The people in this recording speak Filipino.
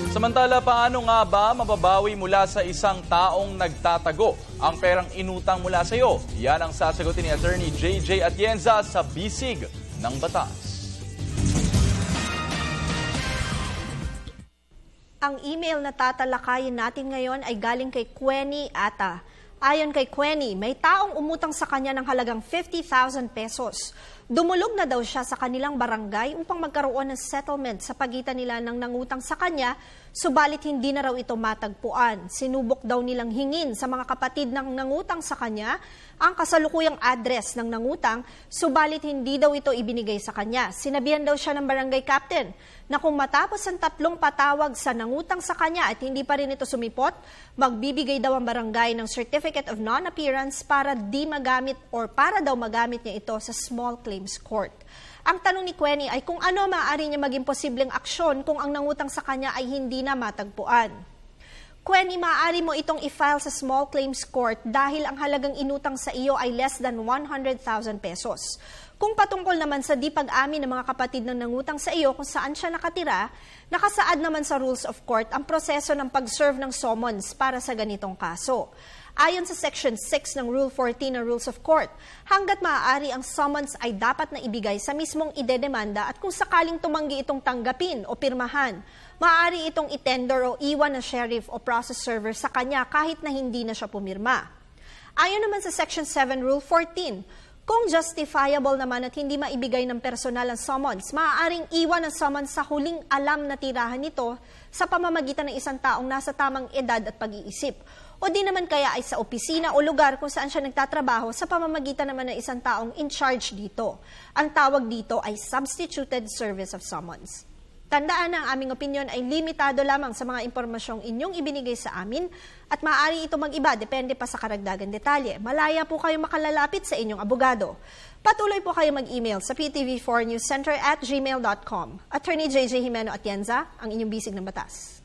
Samantala, paano nga ba mababawi mula sa isang taong nagtatago ang perang inutang mula sa iyo? Yan ang sasagutin ni Attorney JJ Atienza sa Bisig ng Batas. Ang email na tatalakayin natin ngayon ay galing kay Quenny Ata. Ayon kay Quenny, may taong umutang sa kanya ng halagang 50,000 pesos. Dumulog na daw siya sa kanilang barangay upang magkaroon ng settlement sa pagitan nila ng nangutang sa kanya, subalit hindi na raw ito matagpuan. Sinubok daw nilang hingin sa mga kapatid ng nangutang sa kanya ang kasalukuyang address ng nangutang, subalit hindi daw ito ibinigay sa kanya. Sinabihan daw siya ng barangay captain na kung matapos ang 3 patawag sa nangutang sa kanya at hindi pa rin ito sumipot, magbibigay daw ang barangay ng Certificate of Non-Appearance para para daw magamit niya ito sa small claims court. Ang tanong ni Quenny ay kung ano maaari niya maging posibleng aksyon kung ang nangutang sa kanya ay hindi na matagpuan. Quenny, maaari mo itong i-file sa small claims court dahil ang halagang inutang sa iyo ay less than 100,000 pesos. Kung patungkol naman sa di pag-amin ng mga kapatid ng nangutang sa iyo kung saan siya nakatira, nakasaad naman sa rules of court ang proseso ng pag-serve ng summons para sa ganitong kaso. Ayon sa Section 6 ng Rule 14 ng Rules of Court, hanggat maaari ang summons ay dapat na ibigay sa mismong idedemanda at kung sakaling tumanggi itong tanggapin o pirmahan, maaari itong itender o iwan ng sheriff o process server sa kanya kahit na hindi na siya pumirma. Ayon naman sa Section 7 Rule 14, kung justifiable naman at hindi maibigay ng personal ang summons, maaaring iwan ang summons sa huling alam na tirahan nito sa pamamagitan ng isang taong nasa tamang edad at pag-iisip. O di naman kaya ay sa opisina o lugar kung saan siya nagtatrabaho sa pamamagitan naman ng isang taong in charge dito. Ang tawag dito ay substituted service of summons. Tandaan na ang aming opinyon ay limitado lamang sa mga impormasyong inyong ibinigay sa amin at maaari ito mag-iba depende pa sa karagdagan detalye. Malaya po kayo makalalapit sa inyong abogado. Patuloy po kayo mag-email sa PTV4newscenter@gmail.com. Attorney JJ Jimeno Atienza, ang inyong bisig ng batas.